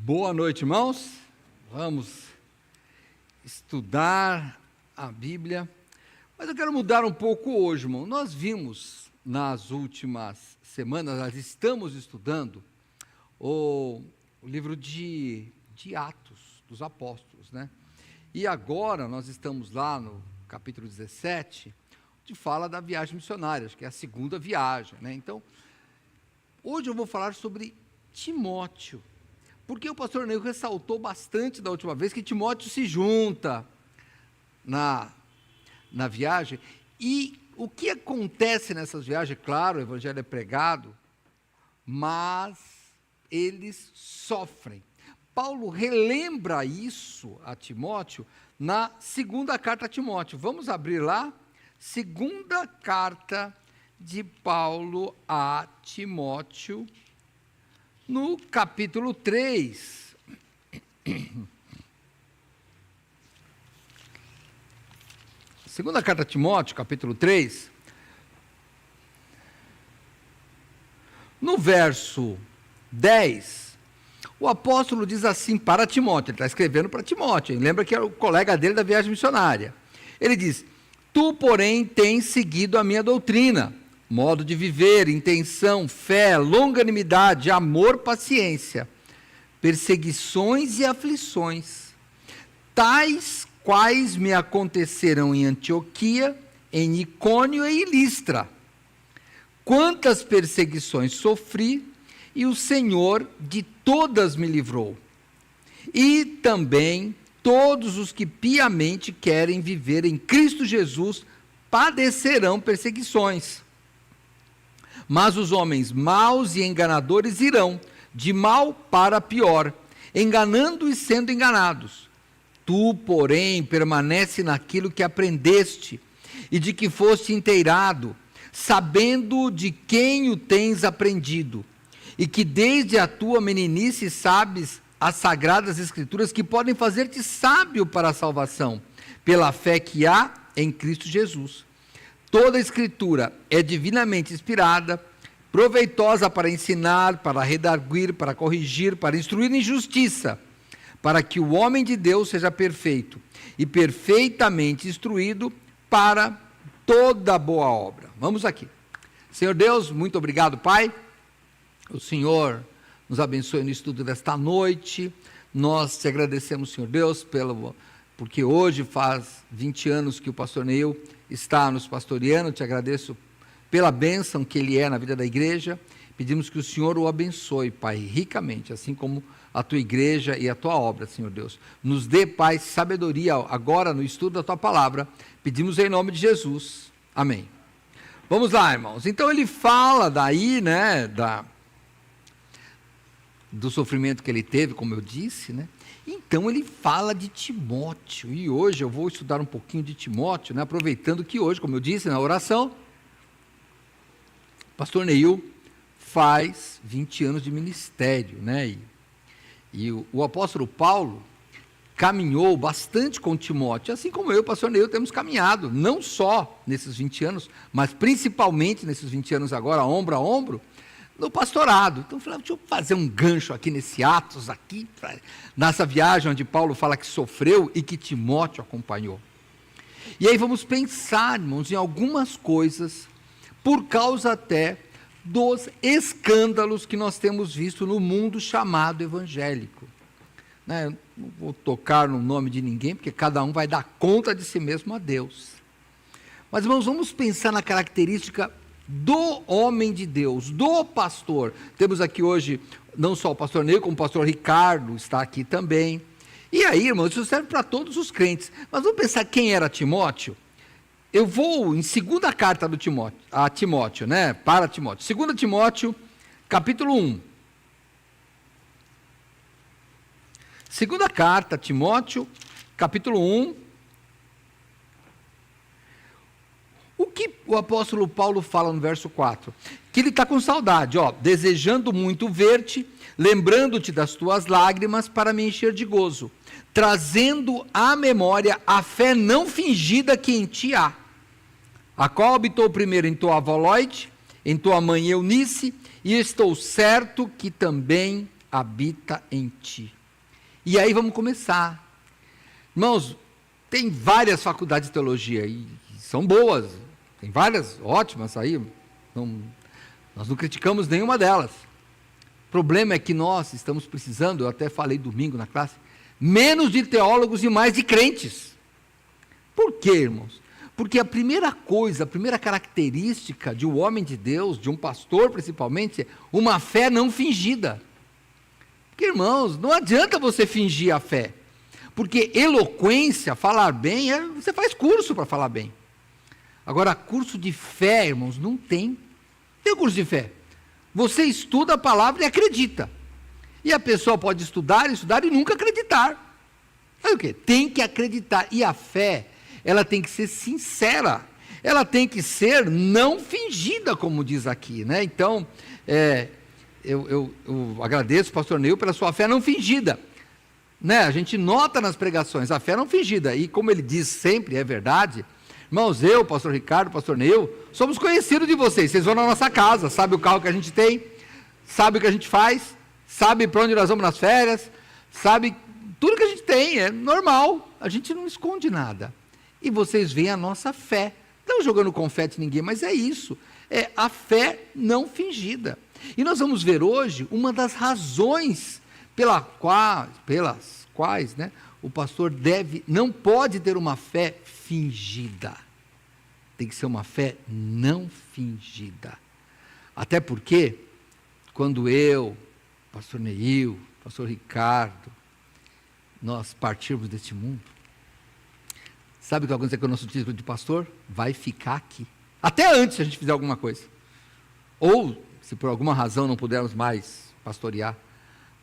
Boa noite, irmãos. Vamos estudar a Bíblia, mas eu quero mudar um pouco hoje, irmão. Nós vimos nas últimas semanas, nós estamos estudando o livro de Atos dos Apóstolos, né? E agora nós estamos lá no capítulo 17, que fala da viagem missionária, acho que é a segunda viagem, né? Então, hoje eu vou falar sobre Timóteo, porque o pastor Neil ressaltou bastante da última vez que Timóteo se junta na viagem, e o que acontece nessas viagens? Claro, o evangelho é pregado, mas eles sofrem. Paulo relembra isso a Timóteo na segunda carta a Timóteo. Vamos abrir lá? Segunda carta de Paulo a Timóteo, no capítulo 3. Segunda carta a Timóteo, capítulo 3. No verso 10, o apóstolo diz assim para Timóteo, ele está escrevendo para Timóteo, lembra que era o colega dele da viagem missionária. Ele diz: tu, porém, tens seguido a minha doutrina, modo de viver, intenção, fé, longanimidade, amor, paciência, perseguições e aflições, tais quais me aconteceram em Antioquia, em Icônio e em Listra. Quantas perseguições sofri, e o Senhor de todas me livrou. E também todos os que piamente querem viver em Cristo Jesus padecerão perseguições. Mas os homens maus e enganadores irão de mal para pior, enganando e sendo enganados. Tu, porém, permanece naquilo que aprendeste e de que foste inteirado, sabendo de quem o tens aprendido, e que desde a tua meninice sabes as sagradas escrituras que podem fazer-te sábio para a salvação, pela fé que há em Cristo Jesus. Toda a escritura é divinamente inspirada, proveitosa para ensinar, para redarguir, para corrigir, para instruir em justiça, para que o homem de Deus seja perfeito e perfeitamente instruído para toda boa obra. Vamos aqui. Senhor Deus, muito obrigado, Pai. O Senhor nos abençoe no estudo desta noite. Nós te agradecemos, Senhor Deus, porque hoje faz 20 anos que o pastor Neil está nos pastoreando. Te agradeço pela bênção que ele é na vida da igreja. Pedimos que o Senhor o abençoe, Pai, ricamente, assim como a tua igreja e a tua obra, Senhor Deus. Nos dê, Pai, sabedoria agora no estudo da tua palavra. Pedimos em nome de Jesus. Amém. Vamos lá, irmãos. Então ele fala daí, né, do sofrimento que ele teve, como eu disse, né? Então ele fala de Timóteo, e hoje eu vou estudar um pouquinho de Timóteo, né? Aproveitando que hoje, como eu disse na oração, o pastor Neil faz 20 anos de ministério, né? E o apóstolo Paulo caminhou bastante com Timóteo, assim como eu e o pastor Neil temos caminhado, não só nesses 20 anos, mas principalmente nesses 20 anos agora, ombro a ombro, no pastorado. Então eu falei, deixa eu fazer um gancho aqui nesse Atos, aqui, nessa viagem onde Paulo fala que sofreu e que Timóteo acompanhou. E aí vamos pensar, irmãos, em algumas coisas, por causa até dos escândalos que nós temos visto no mundo chamado evangélico. Né? Eu não vou tocar no nome de ninguém, porque cada um vai dar conta de si mesmo a Deus. Mas, irmãos, vamos pensar na característica do homem de Deus, do pastor. Temos aqui hoje não só o pastor Neil, como o pastor Ricardo está aqui também. E aí, irmãos, isso serve para todos os crentes. Mas vamos pensar quem era Timóteo? Eu vou em segunda carta a Timóteo, né? Para Timóteo. 2 Timóteo, capítulo 1. Segunda carta a Timóteo, capítulo 1. O que o apóstolo Paulo fala no verso 4? Que ele está com saudade, desejando muito ver-te, lembrando-te das tuas lágrimas para me encher de gozo, trazendo à memória a fé não fingida que em ti há, a qual habitou primeiro em tua avó Loide, em tua mãe Eunice, e estou certo que também habita em ti. E aí vamos começar. Irmãos, tem várias faculdades de teologia e são boas, tem várias ótimas aí, nós não criticamos nenhuma delas. O problema é que nós estamos precisando, eu até falei domingo na classe, menos de teólogos e mais de crentes. Por quê, irmãos? Porque a primeira coisa, a primeira característica de um homem de Deus, de um pastor principalmente, é uma fé não fingida. Porque, irmãos, não adianta você fingir a fé. Porque eloquência, falar bem, você faz curso para falar bem. Agora, curso de fé, irmãos, não tem. Tem curso de fé. Você estuda a palavra e acredita. E a pessoa pode estudar e nunca acreditar. Sabe o quê? Tem que acreditar. E a fé, ela tem que ser sincera. Ela tem que ser não fingida, como diz aqui, né? Então, eu agradeço, pastor Neil, pela sua fé não fingida. Né? A gente nota nas pregações a fé não fingida. E como ele diz sempre, é verdade. Irmãos, eu, pastor Ricardo, pastor Neil, somos conhecidos de vocês. Vocês vão na nossa casa, sabe o carro que a gente tem, sabe o que a gente faz, sabe para onde nós vamos nas férias, sabe tudo que a gente tem, é normal. A gente não esconde nada. E vocês veem a nossa fé. Não jogando confete em ninguém, mas é isso. É a fé não fingida. E nós vamos ver hoje uma das razões pelas quais, né, o pastor não pode ter uma fé fingida. Tem que ser uma fé não fingida. Até porque, quando eu, pastor Neil, pastor Ricardo, nós partirmos deste mundo, sabe o que vai acontecer com o nosso título de pastor? Vai ficar aqui. Até antes a gente fizer alguma coisa. Ou, se por alguma razão não pudermos mais pastorear,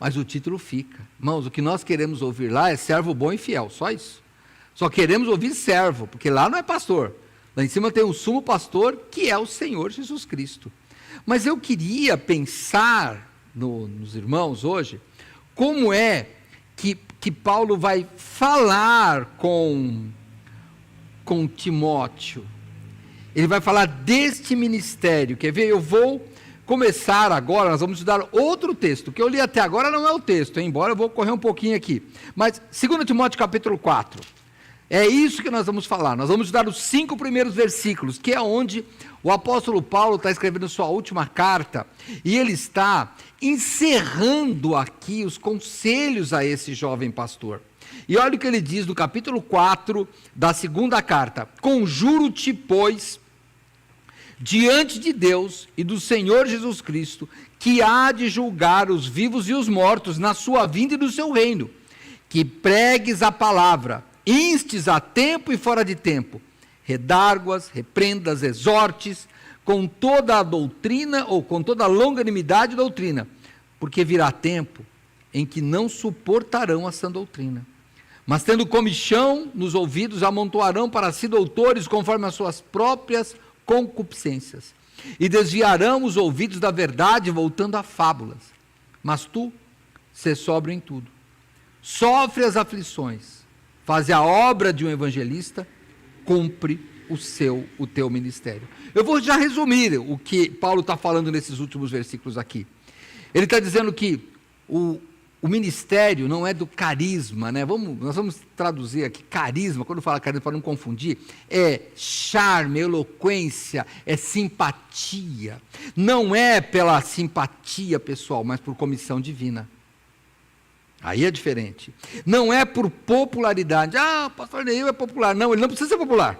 mas o título fica. Irmãos, o que nós queremos ouvir lá é servo bom e fiel, só isso. Só queremos ouvir servo, porque lá não é pastor. Lá em cima tem o sumo pastor, que é o Senhor Jesus Cristo. Mas eu queria pensar nos irmãos hoje, como é que Paulo vai falar com Timóteo. Ele vai falar deste ministério. Quer ver? Eu vou começar agora, nós vamos estudar outro texto, que eu li até agora não é o texto, embora eu vou correr um pouquinho aqui, mas 2 Timóteo capítulo 4, é isso que nós vamos falar. Nós vamos estudar os 5 primeiros versículos, que é onde o apóstolo Paulo está escrevendo sua última carta, e ele está encerrando aqui os conselhos a esse jovem pastor. E olha o que ele diz no capítulo 4 da segunda carta: conjuro-te, pois, diante de Deus e do Senhor Jesus Cristo, que há de julgar os vivos e os mortos na sua vinda e no seu reino, que pregues a palavra, instes a tempo e fora de tempo, redarguas, reprendas, exortes, com toda a doutrina, ou com toda a longanimidade e doutrina, porque virá tempo em que não suportarão a sã doutrina, mas tendo comichão nos ouvidos, amontoarão para si doutores conforme as suas próprias concupiscências, e desviarão os ouvidos da verdade, voltando a fábulas. Mas tu, sê sóbrio em tudo, sofre as aflições, faz a obra de um evangelista, cumpre o teu ministério. Eu vou já resumir o que Paulo está falando nesses últimos versículos aqui. Ele está dizendo que o ministério não é do carisma, né? Nós vamos traduzir aqui carisma, quando fala carisma, para não confundir, é charme, eloquência, é simpatia. Não é pela simpatia pessoal, mas por comissão divina. Aí é diferente. Não é por popularidade. Ah, o pastor Neil é popular. Não, ele não precisa ser popular.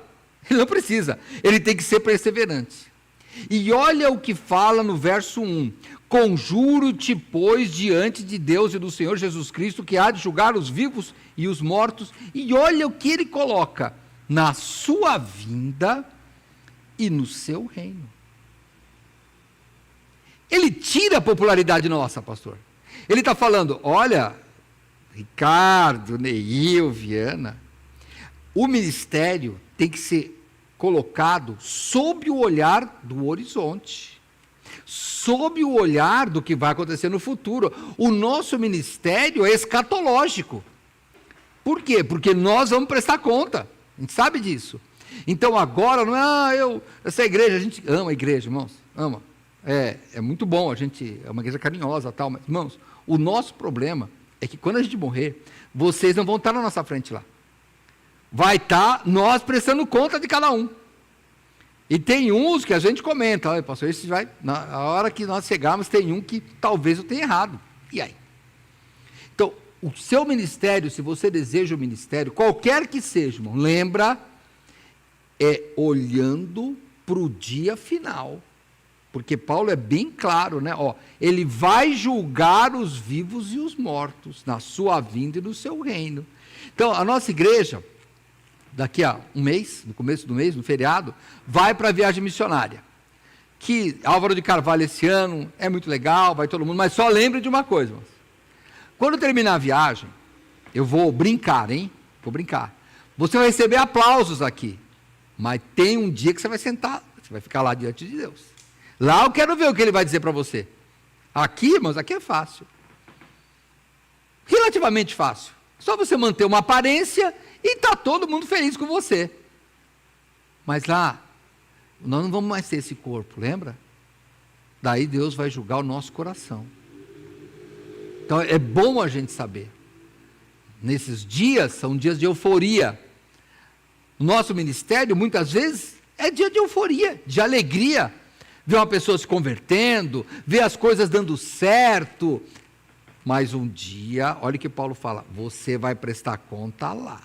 Ele não precisa. Ele tem que ser perseverante. E olha o que fala no verso 1. Conjuro-te, pois, diante de Deus e do Senhor Jesus Cristo, que há de julgar os vivos e os mortos. E olha o que ele coloca: na sua vinda e no seu reino. Ele tira a popularidade nossa, pastor. Ele está falando: olha, Ricardo, Neil, Viana, o ministério tem que ser colocado sob o olhar do horizonte, sob o olhar do que vai acontecer no futuro. O nosso ministério é escatológico. Por quê? Porque nós vamos prestar conta, a gente sabe disso. Então agora não é, essa igreja, a gente ama a igreja, irmãos, ama. é muito bom, é uma igreja carinhosa, tal, mas, irmãos, o nosso problema é que quando a gente morrer, vocês não vão estar na nossa frente lá. Vai estar nós prestando conta de cada um. E tem uns que a gente comenta, olha, pastor, esse vai, na hora que nós chegarmos, tem um que talvez eu tenha errado. E aí? Então, o seu ministério, se você deseja o ministério, qualquer que seja, irmão, lembra, é olhando para o dia final. Porque Paulo é bem claro, né? Ele vai julgar os vivos e os mortos na sua vinda e no seu reino. Então, a nossa igreja, daqui a um mês, no começo do mês, no feriado, vai para a viagem missionária. Que Álvaro de Carvalho esse ano é muito legal, vai todo mundo, mas só lembre de uma coisa, irmãos. Quando terminar a viagem, eu vou brincar, hein? Vou brincar. Você vai receber aplausos aqui, mas tem um dia que você vai sentar, você vai ficar lá diante de Deus. Lá eu quero ver o que ele vai dizer para você. Aqui, irmãos, aqui é fácil. Relativamente fácil. Só você manter uma aparência e está todo mundo feliz com você. Mas lá, nós não vamos mais ter esse corpo, lembra? Daí Deus vai julgar o nosso coração. Então é bom a gente saber. Nesses dias, são dias de euforia. O nosso ministério, muitas vezes, é dia de euforia, de alegria. Ver uma pessoa se convertendo, ver as coisas dando certo. Mas um dia, olha o que Paulo fala, você vai prestar conta lá.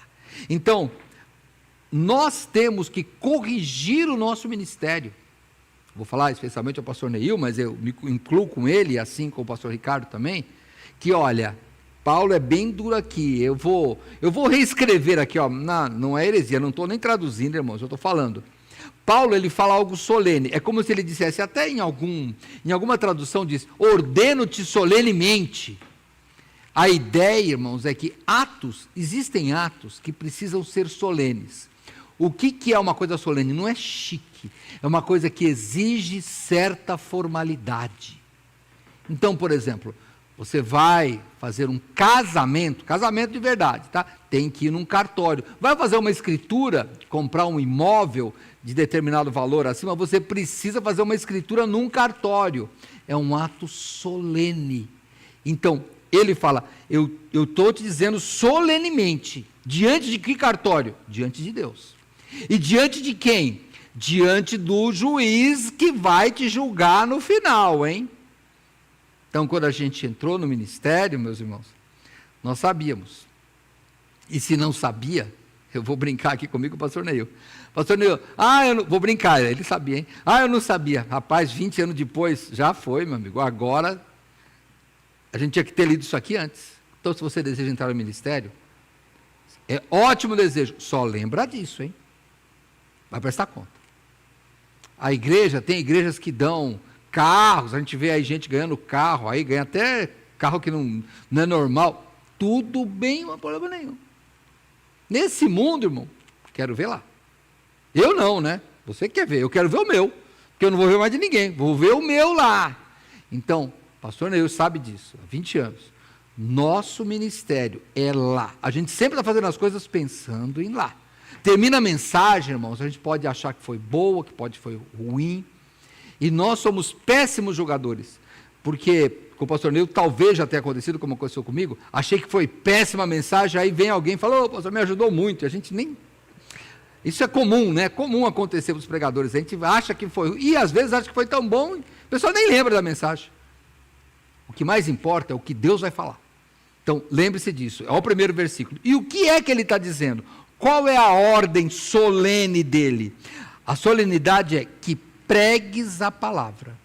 Então, nós temos que corrigir o nosso ministério. Vou falar especialmente ao pastor Neil, mas eu me incluo com ele, assim como o pastor Ricardo também, que olha, Paulo é bem duro aqui, eu vou reescrever aqui, não é heresia, não estou nem traduzindo, irmãos, eu estou falando. Paulo, ele fala algo solene, é como se ele dissesse, até em alguma tradução diz, ordeno-te solenemente. A ideia, irmãos, é que existem atos que precisam ser solenes. O que é uma coisa solene? Não é chique, é uma coisa que exige certa formalidade. Então, por exemplo, você vai fazer um casamento de verdade, tá? Tem que ir num cartório. Vai fazer uma escritura, comprar um imóvel de determinado valor acima, você precisa fazer uma escritura num cartório. É um ato solene. Então, ele fala, eu estou te dizendo solenemente, diante de que cartório? Diante de Deus. E diante de quem? Diante do juiz que vai te julgar no final, hein? Então, quando a gente entrou no ministério, meus irmãos, nós sabíamos. E se não sabia, eu vou brincar aqui comigo, o pastor Neil. Pastor Neil, eu não, vou brincar, ele sabia, hein? Eu não sabia. Rapaz, 20 anos depois, já foi, meu amigo. Agora, a gente tinha que ter lido isso aqui antes. Então, se você deseja entrar no ministério, é ótimo desejo. Só lembra disso, hein? Vai prestar conta. Tem igrejas que dão carros, a gente vê aí gente ganhando carro, aí ganha até carro que não é normal. Tudo bem, não há problema nenhum. Nesse mundo, irmão, quero ver lá. Eu não, né? Você quer ver, eu quero ver o meu, porque eu não vou ver mais de ninguém, vou ver o meu lá. Então, pastor Neil sabe disso, há 20 anos. Nosso ministério é lá. A gente sempre está fazendo as coisas pensando em lá. Termina a mensagem, irmãos, a gente pode achar que foi boa, que foi ruim, e nós somos péssimos jogadores, porque com o pastor Neil talvez já tenha acontecido como aconteceu comigo, achei que foi péssima a mensagem, aí vem alguém e fala, pastor, me ajudou muito, a gente nem... Isso é comum, né? Comum acontecer com os pregadores, a gente acha que foi, e às vezes acha que foi tão bom, o pessoal nem lembra da mensagem. O que mais importa é o que Deus vai falar. Então, lembre-se disso, é o primeiro versículo. E o que é que ele está dizendo? Qual é a ordem solene dele? A solenidade é que pregues a palavra,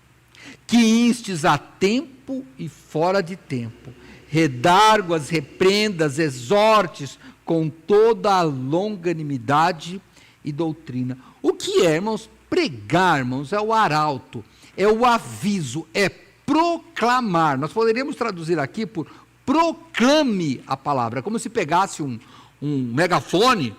que instes a tempo e fora de tempo, redarguas, repreendas, exortes com toda a longanimidade e doutrina. O que é, irmãos? Pregar, irmãos, é o arauto, é o aviso, é proclamar. Nós poderíamos traduzir aqui por proclame a palavra, como se pegasse um megafone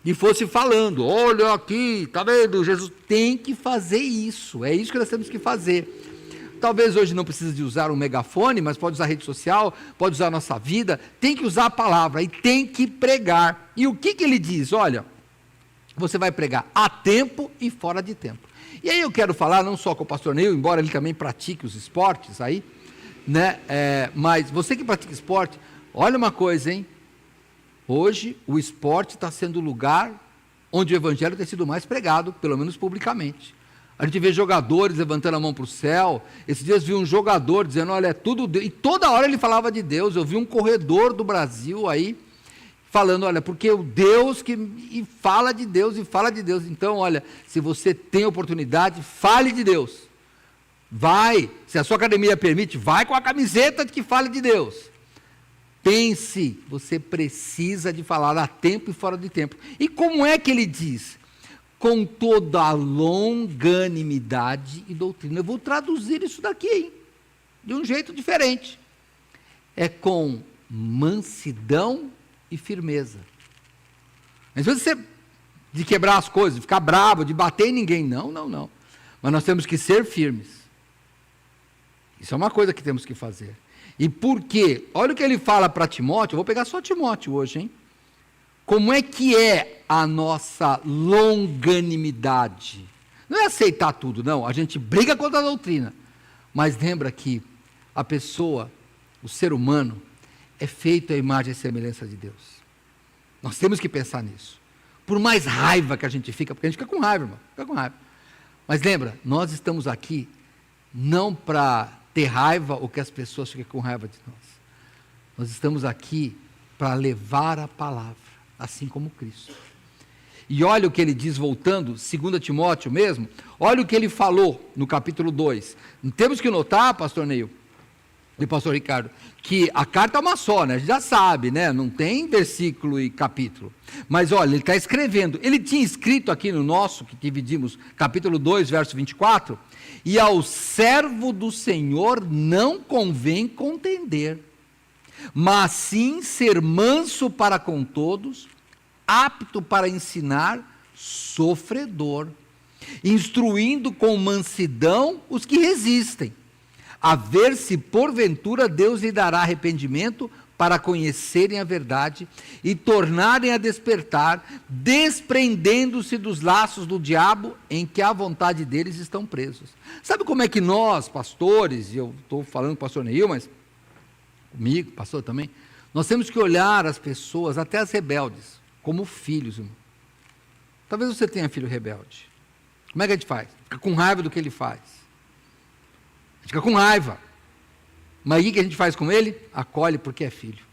e fosse falando, olha aqui, está vendo, Jesus tem que fazer isso, é isso que nós temos que fazer. Talvez hoje não precise de usar um megafone, mas pode usar rede social, pode usar a nossa vida, tem que usar a palavra e tem que pregar. E o que ele diz? Olha, você vai pregar a tempo e fora de tempo. E aí eu quero falar não só com o pastor Neil, embora ele também pratique os esportes aí, né? Mas você que pratica esporte, olha uma coisa, hein? Hoje o esporte está sendo o lugar onde o evangelho tem sido mais pregado, pelo menos publicamente. A gente vê jogadores levantando a mão para o céu. Esses dias vi um jogador dizendo, olha, é tudo Deus. E toda hora ele falava de Deus. Eu vi um corredor do Brasil aí, falando, olha, porque o Deus e fala de Deus e fala de Deus. Então, olha, se você tem oportunidade, fale de Deus. Vai, se a sua academia permite, vai com a camiseta de que fale de Deus. Pense, você precisa de falar a tempo e fora de tempo. E como é que ele diz? Com toda a longanimidade e doutrina. Eu vou traduzir isso daqui, hein? De um jeito diferente. É com mansidão e firmeza. Às vezes você, de quebrar as coisas, de ficar bravo, de bater em ninguém. Não, não, não. Mas nós temos que ser firmes. Isso é uma coisa que temos que fazer. E por quê? Olha o que ele fala para Timóteo. Eu vou pegar só Timóteo hoje, hein? Como é que é a nossa longanimidade? Não é aceitar tudo, não. A gente briga contra a doutrina. Mas lembra que a pessoa, o ser humano, é feito à imagem e semelhança de Deus. Nós temos que pensar nisso. Por mais raiva que a gente fica, porque a gente fica com raiva, irmão, fica com raiva. Mas lembra, nós estamos aqui não para ter raiva ou que as pessoas fiquem com raiva de nós. Nós estamos aqui para levar a palavra. Assim como Cristo. E olha o que ele diz, voltando, 2 Timóteo mesmo, olha o que ele falou no capítulo 2. Temos que notar, pastor Neil e pastor Ricardo, que a carta é uma só, né? A gente já sabe, né? Não tem versículo e capítulo. Mas olha, ele está escrevendo. Ele tinha escrito aqui no nosso, que dividimos, capítulo 2, verso 24, e ao servo do Senhor não convém contender, mas sim ser manso para com todos, apto para ensinar, sofredor, instruindo com mansidão os que resistem, a ver se porventura Deus lhe dará arrependimento para conhecerem a verdade e tornarem a despertar, desprendendo-se dos laços do diabo em que a vontade deles estão presos. Sabe como é que nós, pastores, e eu estou falando com o pastor Neil, mas comigo, pastor também, nós temos que olhar as pessoas, até as rebeldes, como filhos, irmão. Talvez você tenha filho rebelde. Como é que a gente faz? Fica com raiva do que ele faz. A gente fica com raiva. Mas o que a gente faz com ele? Acolhe porque é filho.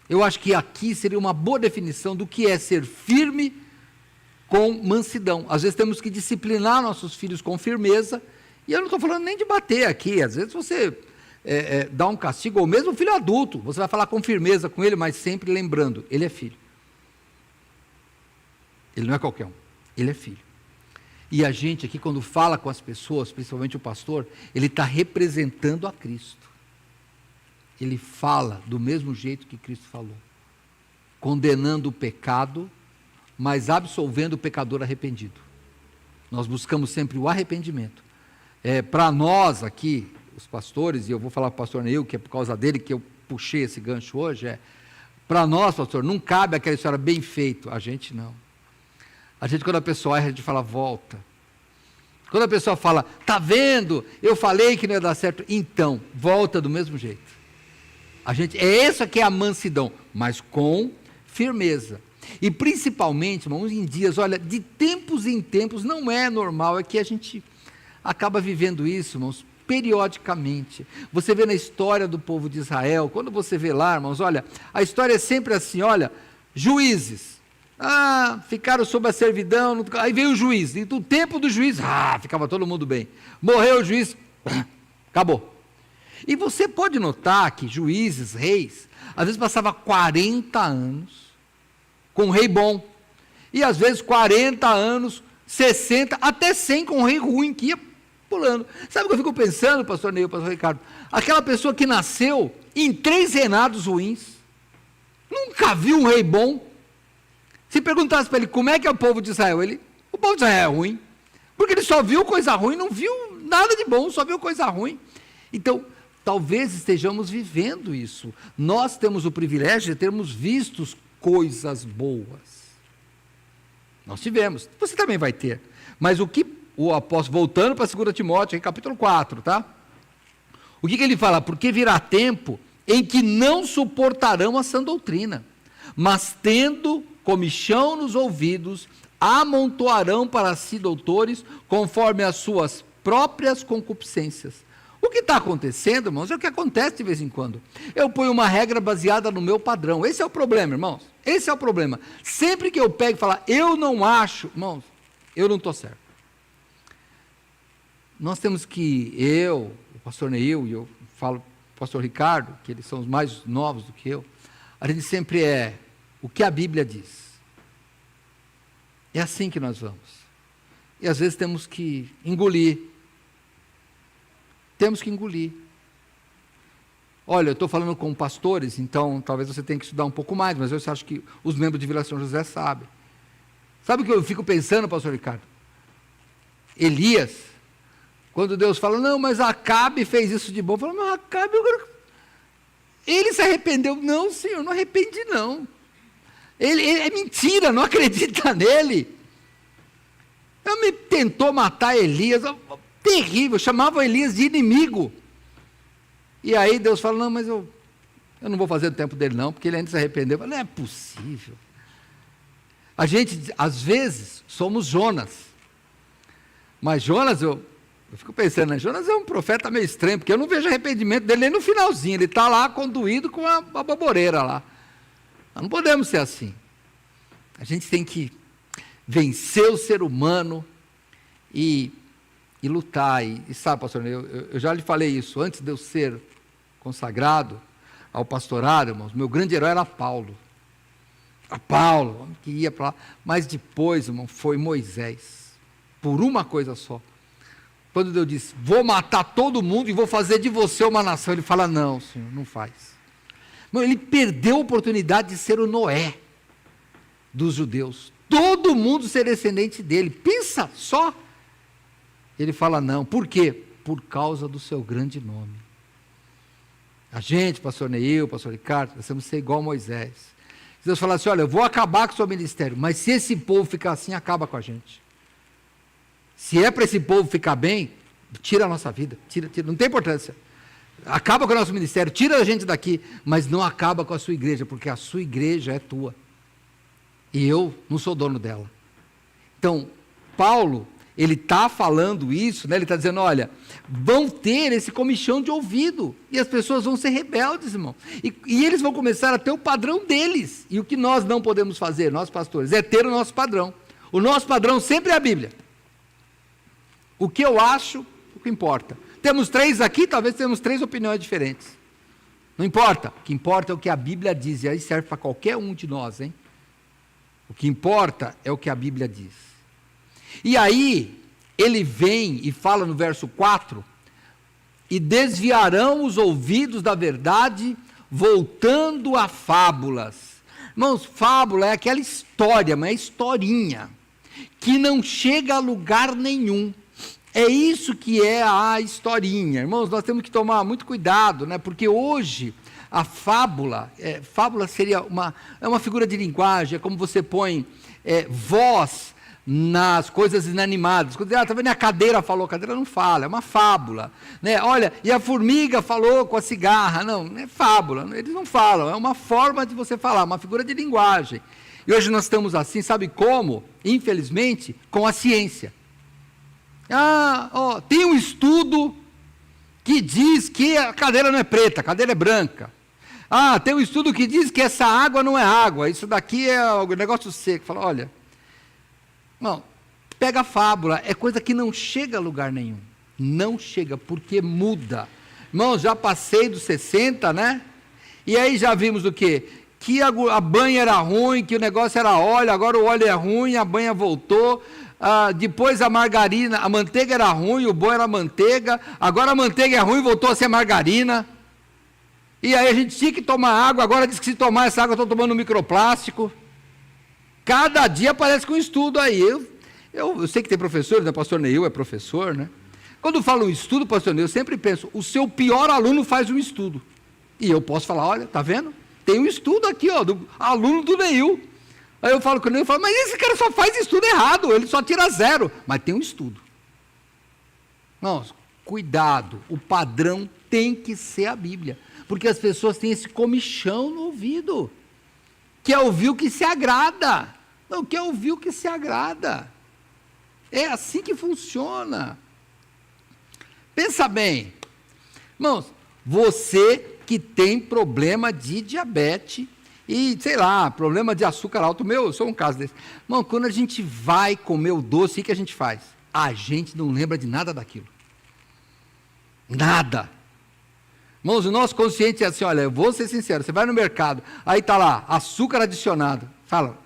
Eu acho que aqui seria uma boa definição do que é ser firme com mansidão. Às vezes temos que disciplinar nossos filhos com firmeza, e eu não estou falando nem de bater aqui, às vezes você dá um castigo, ou mesmo filho adulto, você vai falar com firmeza com ele, mas sempre lembrando, ele é filho. Ele não é qualquer um, ele é filho. E a gente aqui, quando fala com as pessoas, principalmente o pastor, ele está representando a Cristo. Ele fala do mesmo jeito que Cristo falou, condenando o pecado, mas absolvendo o pecador arrependido. Nós buscamos sempre o arrependimento. Para nós aqui, os pastores, e eu vou falar para o pastor Neil, que é por causa dele que eu puxei esse gancho hoje, para nós, pastor, não cabe aquela história bem feito, a gente não. A gente, quando a pessoa erra, a gente fala, volta. Quando a pessoa fala, tá vendo, eu falei que não ia dar certo, então, volta do mesmo jeito. Essa que é a mansidão, mas com firmeza. E principalmente, irmãos, em dias, olha, de tempos em tempos, não é normal, é que a gente acaba vivendo isso, irmãos, periodicamente. Você vê na história do povo de Israel, quando você vê lá, irmãos, olha, a história é sempre assim, olha, juízes, ficaram sob a servidão, aí veio o juiz, e no tempo do juiz, ficava todo mundo bem. Morreu o juiz, acabou. E você pode notar que juízes, reis, às vezes passava 40 anos com um rei bom, e às vezes 40 anos, 60, até 100 com um rei ruim, que ia pulando. Sabe o que eu fico pensando, pastor Neil, pastor Ricardo? Aquela pessoa que nasceu em 3 reinados ruins, nunca viu um rei bom. Se perguntasse para ele como é que é o povo de Israel, o povo de Israel é ruim, porque ele só viu coisa ruim, não viu nada de bom, só viu coisa ruim. Então, talvez estejamos vivendo isso. Nós temos o privilégio de termos visto coisas boas. Nós tivemos, você também vai ter. Mas o que o apóstolo, voltando para 2 Timóteo, em capítulo 4, tá? O que ele fala? Porque virá tempo em que não suportarão a sã doutrina, mas tendo comichão nos ouvidos, amontoarão para si doutores, conforme as suas próprias concupiscências. O que está acontecendo, irmãos, é o que acontece de vez em quando. Eu ponho uma regra baseada no meu padrão. Esse é o problema, irmãos. Esse é o problema. Sempre que eu pego e falo, eu não acho, irmãos, eu não estou certo. Nós temos que, o pastor Neil, e eu falo o pastor Ricardo, que eles são os mais novos do que eu, a gente sempre o que a Bíblia diz. É assim que nós vamos. E às vezes temos que engolir. Temos que engolir. Olha, eu estou falando com pastores, então talvez você tenha que estudar um pouco mais, mas eu acho que os membros de Vila São José sabem. Sabe o que eu fico pensando, pastor Ricardo? Elias, quando Deus fala, não, mas Acabe fez isso de bom, eu falo, mas Acabe, ele se arrependeu. Não, Senhor, não arrependi não. Ele é mentira, não acredita nele. Ele tentou matar Elias, terrível, chamava Elias de inimigo. E aí Deus fala, não, mas eu não vou fazer o tempo dele não, porque ele ainda se arrependeu. Eu falo, não é possível. A gente, às vezes, somos Jonas. Mas Jonas, eu fico pensando, né? Jonas é um profeta meio estranho, porque eu não vejo arrependimento dele nem no finalzinho, ele está lá conduído com a baboreira lá. Nós não podemos ser assim. A gente tem que vencer o ser humano e lutar. E sabe, pastor, eu já lhe falei isso, antes de eu ser consagrado ao pastorado, irmãos, meu grande herói era Paulo. Paulo, homem que ia para lá. Mas depois, irmão, foi Moisés. Por uma coisa só. Quando Deus disse, vou matar todo mundo e vou fazer de você uma nação. Ele fala, não, Senhor, não faz. Ele perdeu a oportunidade de ser o Noé dos judeus. Todo mundo ser descendente dele. Pensa só. Ele fala, não. Por quê? Por causa do seu grande nome. A gente, pastor Neil, pastor Ricardo, nós temos que ser igual a Moisés. Deus fala assim, olha, eu vou acabar com o seu ministério, mas se esse povo ficar assim, acaba com a gente. Se é para esse povo ficar bem, tira a nossa vida, tira, não tem importância. Acaba com o nosso ministério, tira a gente daqui, mas não acaba com a sua igreja, porque a sua igreja é tua. E eu não sou dono dela. Então, Paulo, ele está falando isso, né? Ele está dizendo, olha, vão ter esse comichão de ouvido, e as pessoas vão ser rebeldes, irmão. E eles vão começar a ter o padrão deles. E o que nós não podemos fazer, nós pastores, é ter o nosso padrão. O nosso padrão sempre é a Bíblia. O que eu acho, o que importa. Temos 3 aqui, talvez temos 3 opiniões diferentes. Não importa. O que importa é o que a Bíblia diz, e aí serve para qualquer um de nós, hein? O que importa é o que a Bíblia diz. E aí, ele vem e fala no verso 4, e desviarão os ouvidos da verdade, voltando a fábulas. Irmãos, fábula é aquela história, mas é historinha, que não chega a lugar nenhum. É isso que é a historinha. Irmãos, nós temos que tomar muito cuidado, né? Porque hoje a fábula seria uma figura de linguagem, é como você põe voz nas coisas inanimadas. Quando está vendo, a cadeira falou, a cadeira não fala, é uma fábula. Né? Olha, e a formiga falou com a cigarra. Não é fábula, eles não falam, é uma forma de você falar, uma figura de linguagem. E hoje nós estamos assim, sabe como? Infelizmente, com a ciência. Tem um estudo que diz que a cadeira não é preta, a cadeira é branca. Tem um estudo que diz que essa água não é água, isso daqui é um negócio seco. Fala, olha, não, pega a fábula, é coisa que não chega a lugar nenhum. Não chega, porque muda. Irmãos, já passei dos 60, né? E aí já vimos o quê? Que a banha era ruim, que o negócio era óleo, agora o óleo é ruim, a banha voltou. Depois a margarina, a manteiga era ruim, o bom era manteiga, agora a manteiga é ruim, voltou a ser margarina. E aí a gente tinha que tomar água, agora diz que se tomar essa água, estou tomando microplástico. Cada dia aparece com um estudo aí. Eu sei que tem professores, né? Pastor Neil é professor, né? Quando falo um estudo, pastor Neil, eu sempre penso, o seu pior aluno faz um estudo. E eu posso falar, olha, tá vendo? Tem um estudo aqui, do aluno do Neil. Aí eu falo com o Neil, mas esse cara só faz estudo errado, ele só tira 0. Mas tem um estudo. Não, cuidado, o padrão tem que ser a Bíblia, porque as pessoas têm esse comichão no ouvido, quer ouvir o que se agrada, não quer ouvir o que se agrada, é assim que funciona. Pensa bem, irmãos, você que tem problema de diabetes, e, sei lá, problema de açúcar alto, eu sou um caso desse. Irmão, quando a gente vai comer o doce, o que a gente faz? A gente não lembra de nada daquilo. Nada. Irmãos, o nosso consciente é assim, olha, eu vou ser sincero, você vai no mercado, aí está lá, açúcar adicionado. Fala,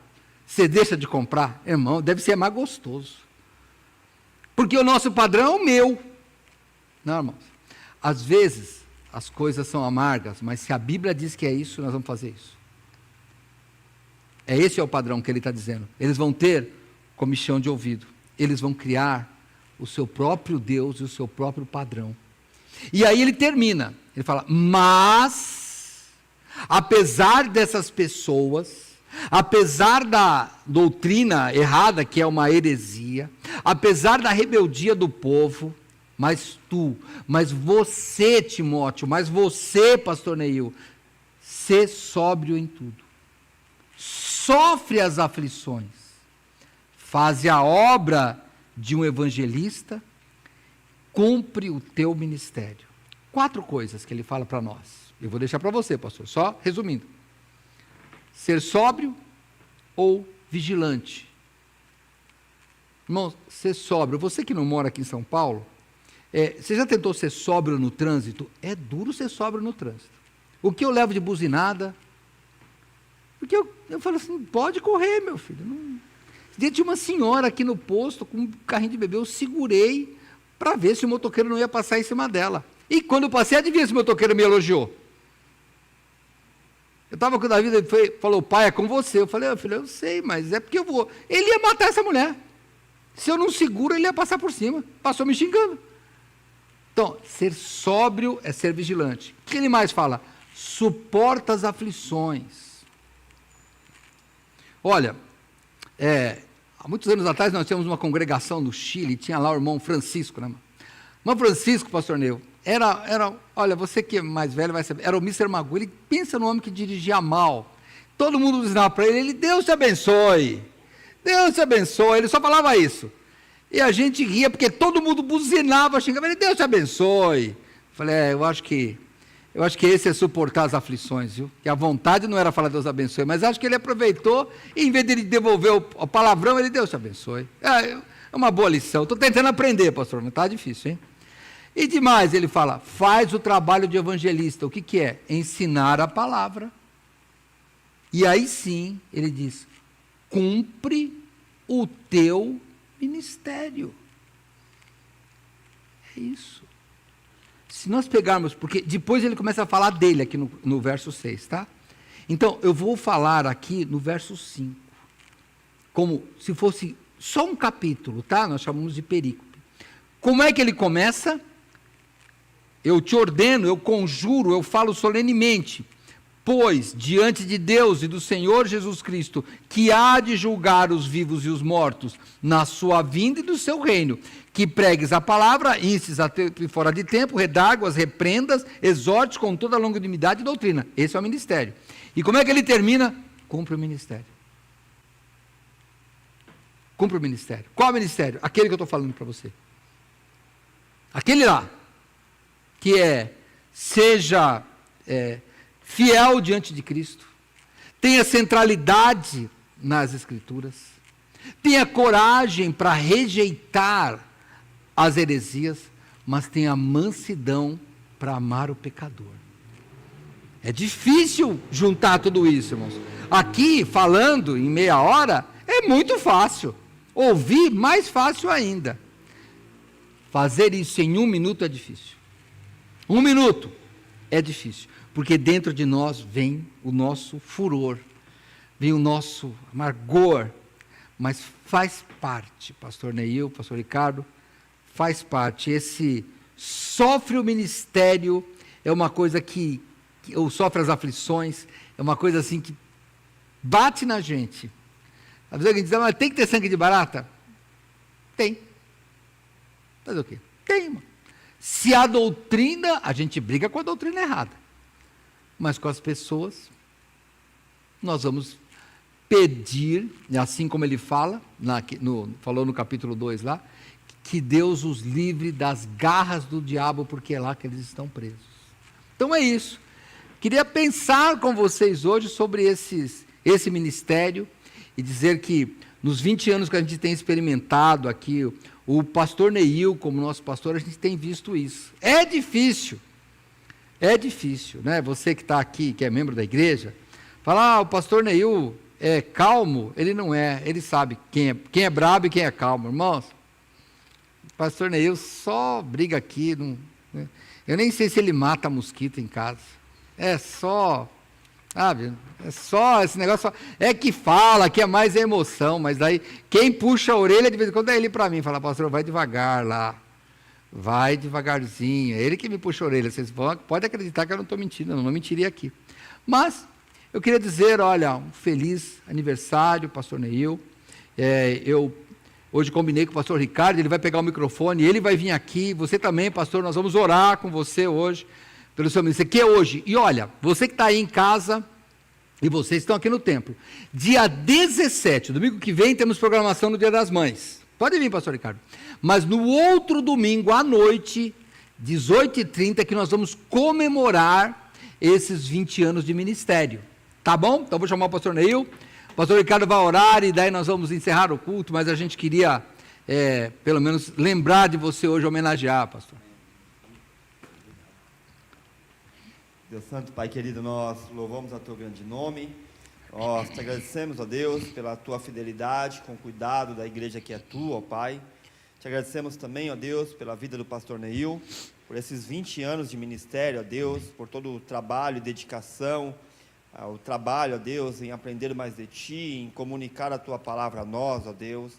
você deixa de comprar? Irmão, deve ser mais gostoso. Porque o nosso padrão é o meu. Não, irmãos. Às vezes, as coisas são amargas, mas se a Bíblia diz que é isso, nós vamos fazer isso. Esse é o padrão que ele está dizendo. Eles vão ter comichão de ouvido. Eles vão criar o seu próprio Deus e o seu próprio padrão. E aí ele termina. Ele fala, mas, apesar dessas pessoas, apesar da doutrina errada, que é uma heresia, apesar da rebeldia do povo, mas você, Timóteo, mas você, pastor Neil, sê sóbrio em tudo. Sofre as aflições, faze a obra de um evangelista, cumpre o teu ministério. 4 coisas que ele fala para nós. Eu vou deixar para você, pastor, só resumindo. Ser sóbrio ou vigilante. Irmãos, ser sóbrio. Você que não mora aqui em São Paulo, você já tentou ser sóbrio no trânsito? É duro ser sóbrio no trânsito. O que eu levo de buzinada? Porque eu falo assim, pode correr, meu filho. Não... Tinha uma senhora aqui no posto com um carrinho de bebê, eu segurei para ver se o motoqueiro não ia passar em cima dela. E quando eu passei, adivinha se o motoqueiro me elogiou. Eu estava com o Davi, ele falou, pai, é com você. Eu falei, filho, eu sei, mas é porque eu vou. Ele ia matar essa mulher. Se eu não seguro, ele ia passar por cima. Passou me xingando. Então, ser sóbrio é ser vigilante. O que ele mais fala? Suporta as aflições. Olha, há muitos anos atrás nós tínhamos uma congregação no Chile, tinha lá o irmão Francisco, né? Irmão Francisco, pastor Neu, olha, você que é mais velho vai saber, era o Mr. Magu, ele pensa no homem que dirigia mal, todo mundo dizia para ele, Deus te abençoe, ele só falava isso, e a gente ria, porque todo mundo buzinava, xingava ele, Deus te abençoe. Eu falei, eu acho que esse é suportar as aflições, viu? Que a vontade não era falar Deus abençoe, mas acho que ele aproveitou e em vez de ele devolver o palavrão, ele Deus te abençoe. É uma boa lição. Estou tentando aprender, pastor, não está difícil, hein? E demais, ele fala, faz o trabalho de evangelista. O que é? Ensinar a palavra. E aí sim, ele diz, cumpre o teu ministério. É isso. Se nós pegarmos, porque depois ele começa a falar dele aqui no verso 6, tá? Então, eu vou falar aqui no verso 5, como se fosse só um capítulo, tá? Nós chamamos de perícope. Como é que ele começa? Eu te ordeno, eu conjuro, eu falo solenemente, pois, diante de Deus e do Senhor Jesus Cristo, que há de julgar os vivos e os mortos, na sua vinda e do seu reino, que pregues a palavra, instes a fora de tempo, redarguas, reprendas, exortes com toda a longanimidade e doutrina. Esse é o ministério. E como é que ele termina? Cumpre o ministério. Cumpre o ministério. Qual ministério? Aquele que eu estou falando para você. Aquele lá, que seja fiel diante de Cristo, tenha centralidade nas Escrituras, tenha coragem para rejeitar as heresias, mas tenha mansidão para amar o pecador. É difícil juntar tudo isso, irmãos. Aqui, falando em meia hora, é muito fácil. Ouvir, mais fácil ainda. Fazer isso em 1 minuto é difícil. 1 minuto é difícil, porque dentro de nós vem o nosso furor, vem o nosso amargor, mas faz parte, pastor Neil, pastor Ricardo, faz parte. Esse sofre o ministério, é uma coisa ou sofre as aflições, é uma coisa assim que bate na gente. Às vezes alguém diz, mas tem que ter sangue de barata? Tem. Fazer o quê? Teima. Se a doutrina, a gente briga com a doutrina errada, mas com as pessoas, nós vamos pedir, assim como ele fala, falou no capítulo 2 lá, que Deus os livre das garras do diabo, porque é lá que eles estão presos. Então é isso. Queria pensar com vocês hoje sobre esse ministério e dizer que nos 20 anos que a gente tem experimentado aqui, o pastor Neil, como nosso pastor, a gente tem visto isso. É difícil, né? Você que está aqui, que é membro da igreja, fala, o pastor Neil é calmo, ele não é, ele sabe quem é brabo e quem é calmo, irmãos. O pastor Neil só briga aqui, né? Eu nem sei se ele mata mosquito em casa, é só, sabe, é só esse negócio, é que fala, que é mais emoção, mas daí, quem puxa a orelha de vez em quando é ele para mim, fala, pastor, vai devagar lá, vai devagarzinho, é ele que me puxa a orelha, vocês podem acreditar que eu não estou mentindo, eu não mentiria aqui, mas eu queria dizer, olha, um feliz aniversário, pastor Neil, eu hoje combinei com o pastor Ricardo, ele vai pegar o microfone, ele vai vir aqui, você também, pastor, nós vamos orar com você hoje, pelo seu ministério, que é hoje, e olha, você que está aí em casa, e vocês estão aqui no templo, dia 17, domingo que vem, temos programação no Dia das Mães, pode vir, pastor Ricardo, mas no outro domingo à noite, 18h30, que nós vamos comemorar esses 20 anos de ministério, tá bom? Então vou chamar o pastor Neil, o pastor Ricardo vai orar, e daí nós vamos encerrar o culto, mas a gente queria, pelo menos, lembrar de você hoje, homenagear, pastor. Deus Santo, Pai querido, nós louvamos a Teu grande nome, nós te agradecemos, ó Deus, pela Tua fidelidade, com cuidado da igreja que é Tua, ó Pai. Te agradecemos também, ó Deus, pela vida do pastor Neil, por esses 20 anos de ministério, ó Deus, por todo o trabalho e dedicação, o trabalho, ó Deus, em aprender mais de Ti, em comunicar a Tua palavra a nós, ó Deus,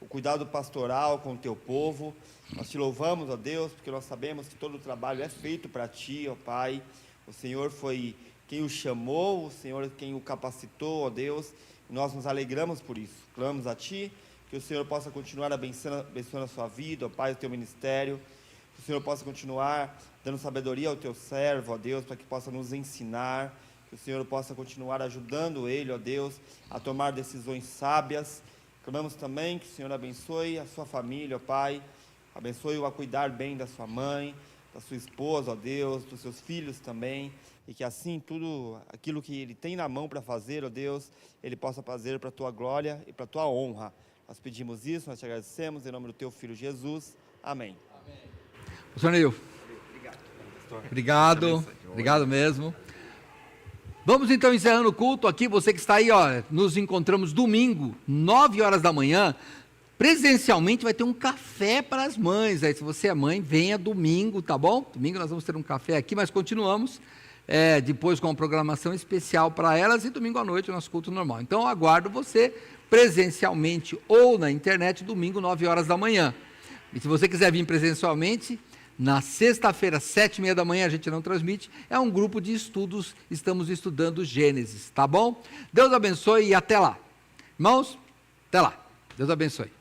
o cuidado pastoral com o Teu povo. Nós Te louvamos, ó Deus, porque nós sabemos que todo o trabalho é feito para Ti, ó Pai. O Senhor foi quem o chamou, o Senhor quem o capacitou, ó Deus, e nós nos alegramos por isso. Clamamos a Ti, que o Senhor possa continuar abençoando a sua vida, ó Pai, o Teu ministério, que o Senhor possa continuar dando sabedoria ao Teu servo, ó Deus, para que possa nos ensinar, que o Senhor possa continuar ajudando ele, ó Deus, a tomar decisões sábias. Clamamos também que o Senhor abençoe a sua família, ó Pai, abençoe-o a cuidar bem da sua mãe, da sua esposa, ó Deus, dos seus filhos também, e que assim tudo aquilo que ele tem na mão para fazer, ó Deus, ele possa fazer para a Tua glória e para a Tua honra. Nós pedimos isso, nós te agradecemos, em nome do Teu Filho Jesus. Amém. Pastor Neil. Obrigado mesmo. Vamos então encerrando o culto aqui, você que está aí, ó, nos encontramos domingo, 9 horas da manhã, presencialmente vai ter um café para as mães, aí se você é mãe, venha domingo, tá bom? Domingo nós vamos ter um café aqui, mas continuamos, depois com uma programação especial para elas, e domingo à noite o nosso culto normal. Então eu aguardo você presencialmente ou na internet, domingo, 9 horas da manhã. E se você quiser vir presencialmente, na sexta-feira, 7h30 da manhã, a gente não transmite, é um grupo de estudos, estamos estudando Gênesis, tá bom? Deus abençoe e até lá. Irmãos, até lá. Deus abençoe.